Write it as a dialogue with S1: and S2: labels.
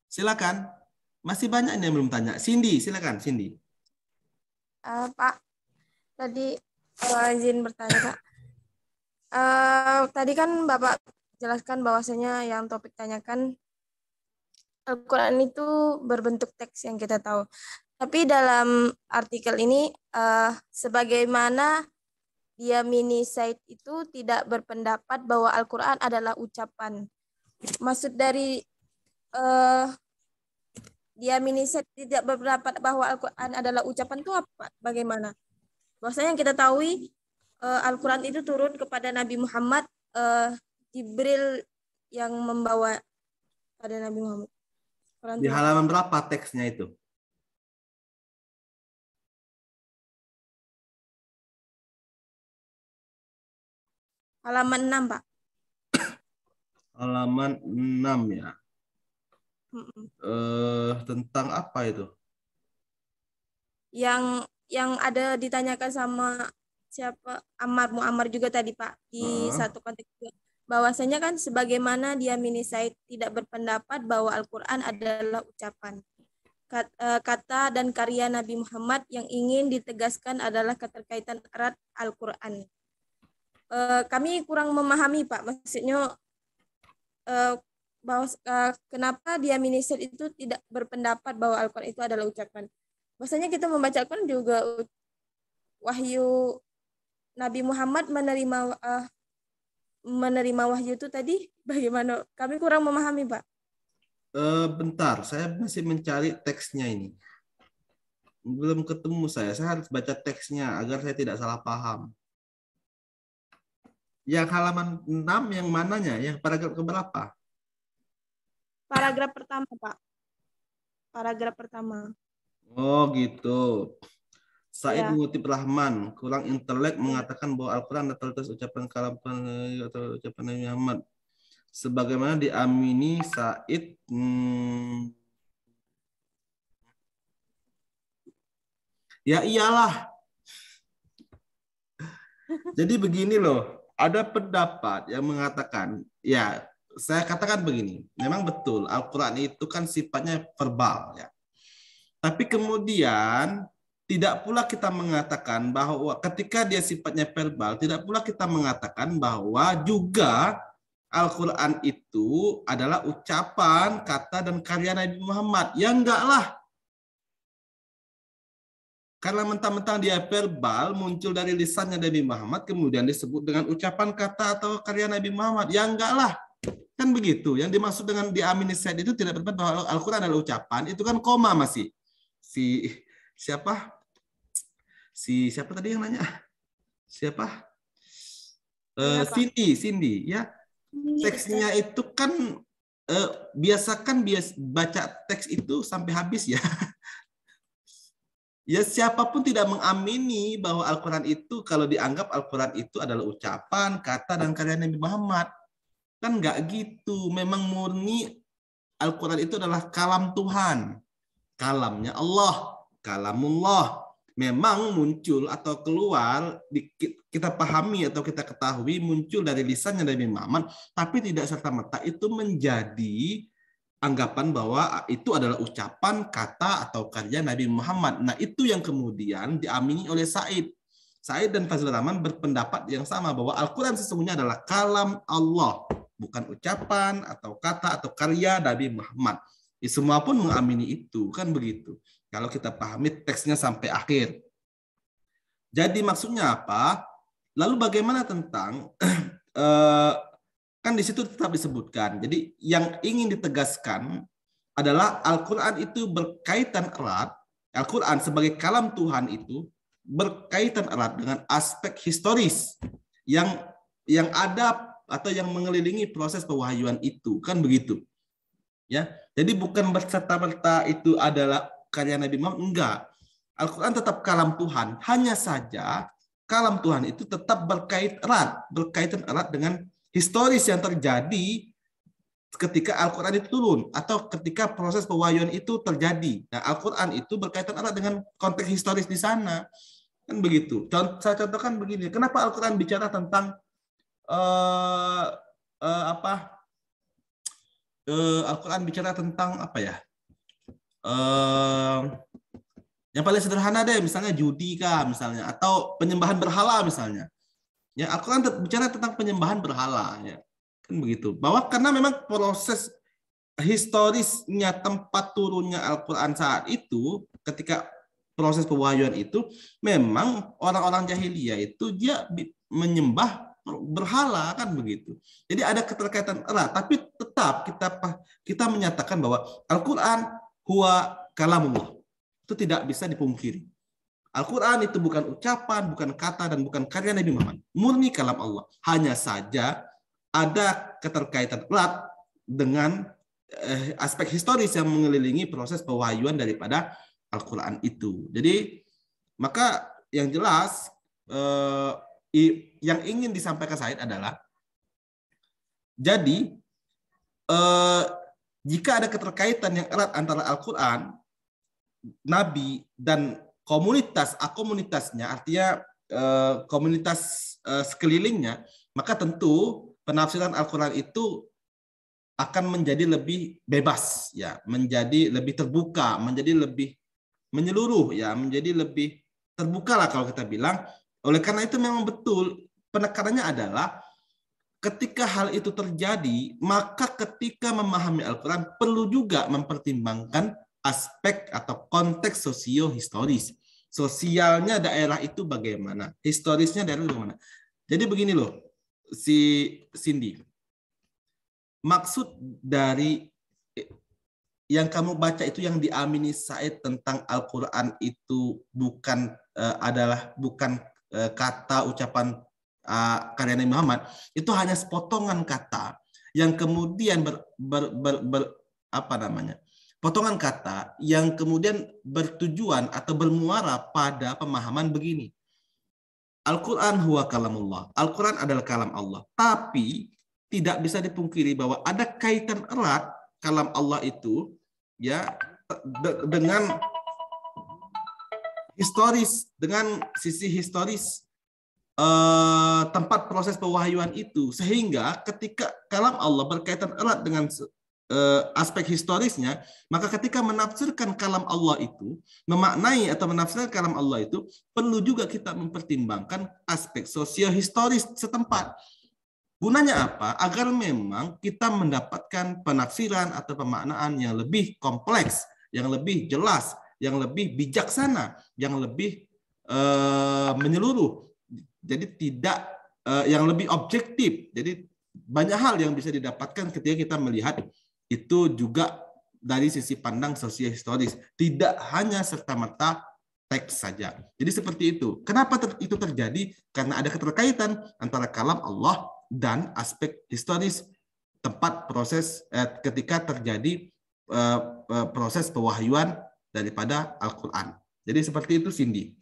S1: Silakan. Masih banyak yang belum tanya. Cindy, silakan Cindy.
S2: Pak, tadi izin bertanya Pak. Tadi kan Bapak jelaskan bahwasanya yang topik tanyakan Al-Quran itu berbentuk teks yang kita tahu. Tapi dalam artikel ini sebagaimana Yamini Said itu tidak berpendapat bahwa Al-Quran adalah ucapan. Maksud dari Yamini Said tidak berpendapat bahwa Al-Quran adalah ucapan itu apa? Bagaimana? Bahwasanya yang kita tahu Al-Quran itu turun kepada Nabi Muhammad, Jibril yang membawa pada Nabi Muhammad. Quran
S1: Di halaman berapa teksnya itu?
S2: Halaman 6, Pak.
S1: Halaman 6 ya. Tentang apa itu?
S2: Yang ada ditanyakan sama siapa Muammar juga tadi Pak di satu konteks juga. Bahwasanya kan sebagaimana Yamini Said tidak berpendapat bahwa Al-Quran adalah ucapan. Kata dan karya Nabi Muhammad yang ingin ditegaskan adalah keterkaitan erat Al-Quran. Kami kurang memahami Pak, maksudnya bahwa kenapa Yamini Said itu tidak berpendapat bahwa Al-Quran itu adalah ucapan. Bahwasanya kita membaca Al-Quran juga wahyu Nabi Muhammad menerima wahyu itu tadi bagaimana? Kami kurang memahami, Pak.
S1: Bentar, saya masih mencari teksnya ini. Belum ketemu saya harus baca teksnya agar saya tidak salah paham. Yang halaman 6 yang mananya? Yang paragraf keberapa?
S2: Paragraf pertama, Pak. Paragraf pertama.
S1: Oh gitu. Said
S2: Ya.
S1: mengutip Rahman, kurang intelek mengatakan bahwa Al-Quran adalah ucapan kalam atau ucapan Nabi Muhammad. Sebagaimana diamini Said. Ya iyalah. Jadi begini loh, ada pendapat yang mengatakan, ya saya katakan begini, memang betul Al-Quran itu kan sifatnya verbal ya. Tapi kemudian tidak pula kita mengatakan bahwa ketika dia sifatnya verbal, tidak pula kita mengatakan bahwa juga Al-Quran itu adalah ucapan, kata, dan karya Nabi Muhammad. Ya enggak lah. Karena mentang-mentang dia verbal, muncul dari lisannya Nabi Muhammad, kemudian disebut dengan ucapan, kata, atau karya Nabi Muhammad. Ya enggak lah. Kan begitu. Yang dimaksud dengan diamini Said itu tidak berarti bahwa Al-Quran adalah ucapan. Itu kan koma masih. Siapa tadi yang nanya? Siapa? Cindy ya. Teksnya itu kan biasakan baca teks itu sampai habis ya. Ya siapapun tidak mengamini bahwa Al-Quran itu kalau dianggap Al-Quran itu adalah ucapan, kata, dan karya Nabi Muhammad. Kan nggak gitu. Memang murni Al-Quran itu adalah kalam Tuhan. Kalamnya Allah. Kalamullah. Memang muncul atau keluar, kita pahami atau kita ketahui muncul dari lisannya Nabi Muhammad, tapi tidak serta-merta itu menjadi anggapan bahwa itu adalah ucapan, kata, atau karya Nabi Muhammad. Nah, itu yang kemudian diamini oleh Said. Said dan Fazlur Rahman berpendapat yang sama bahwa Al-Quran sesungguhnya adalah kalam Allah, bukan ucapan, atau kata, atau karya Nabi Muhammad. Semua pun mengamini itu, kan begitu. Kalau kita pahami teksnya sampai akhir. Jadi maksudnya apa? Lalu bagaimana tentang kan di situ tetap disebutkan. Jadi yang ingin ditegaskan adalah Al-Quran itu berkaitan erat. Al-Quran sebagai kalam Tuhan itu berkaitan erat dengan aspek historis yang ada atau yang mengelilingi proses pewahyuan itu, kan begitu. Ya, jadi bukan berserta-merta itu adalah karya Nabi Muhammad, enggak. Al-Quran tetap kalam Tuhan, hanya saja kalam Tuhan itu tetap berkaitan erat dengan historis yang terjadi ketika Al-Quran itu turun atau ketika proses pewahyuan itu terjadi. Nah, Al-Quran itu berkaitan erat dengan konteks historis di sana, kan begitu. Saya contohkan begini, kenapa Al-Quran bicara tentang Al-Quran bicara tentang apa ya? Yang paling sederhana deh, misalnya judi kah, misalnya, atau penyembahan berhala misalnya. Ya, Al-Quran bicara tentang penyembahan berhala, ya, kan begitu. Bahwa karena memang proses historisnya tempat turunnya Al-Quran saat itu, ketika proses pewahyuan itu, memang orang-orang jahiliyah itu dia menyembah berhala, kan begitu. Jadi ada keterkaitan erat, tapi tetap kita menyatakan bahwa Al-Quran huwa kalamullah. Itu tidak bisa dipungkiri. Al-Quran itu bukan ucapan, bukan kata, dan bukan karya Nabi Muhammad. Murni kalam Allah. Hanya saja ada keterkaitan erat dengan aspek historis yang mengelilingi proses pewahyuan daripada Al-Quran itu. Jadi, maka yang jelas, yang ingin disampaikan Said adalah, jadi, jika ada keterkaitan yang erat antara Al-Quran, Nabi, dan komunitasnya, artinya komunitas sekelilingnya, maka tentu penafsiran Al-Quran itu akan menjadi lebih bebas, ya, menjadi lebih terbuka, menjadi lebih menyeluruh, ya, menjadi lebih terbuka lah kalau kita bilang. Oleh karena itu memang betul penekanannya adalah ketika hal itu terjadi, maka ketika memahami Al-Quran perlu juga mempertimbangkan aspek atau konteks sosio-historis. Sosialnya daerah itu bagaimana, historisnya daerah itu bagaimana. Jadi begini loh, si Cindy. Maksud dari yang kamu baca itu, yang diamini Said tentang Al-Quran itu bukan kata ucapan karya Nabi Muhammad, itu hanya sepotongan kata yang kemudian potongan kata yang kemudian bertujuan atau bermuara pada pemahaman begini. Al-Quran huwa kalamullah. Al-Quran adalah kalam Allah. Tapi tidak bisa dipungkiri bahwa ada kaitan erat kalam Allah itu, ya, dengan historis, dengan sisi historis tempat proses pewahyuan itu, sehingga ketika kalam Allah berkaitan erat dengan aspek historisnya, maka ketika menafsirkan kalam Allah itu, memaknai atau menafsirkan kalam Allah itu, perlu juga kita mempertimbangkan aspek sosio-historis setempat. Gunanya apa? Agar memang kita mendapatkan penafsiran atau pemaknaan yang lebih kompleks, yang lebih jelas, yang lebih bijaksana, yang lebih menyeluruh. Jadi tidak yang lebih objektif. Jadi banyak hal yang bisa didapatkan ketika kita melihat itu juga dari sisi pandang sosiohistoris, tidak hanya serta-merta teks saja. Jadi seperti itu. Kenapa itu terjadi? Karena ada keterkaitan antara kalam Allah dan aspek historis tempat proses ketika terjadi proses pewahyuan daripada Al-Quran. Jadi seperti itu, Cindy.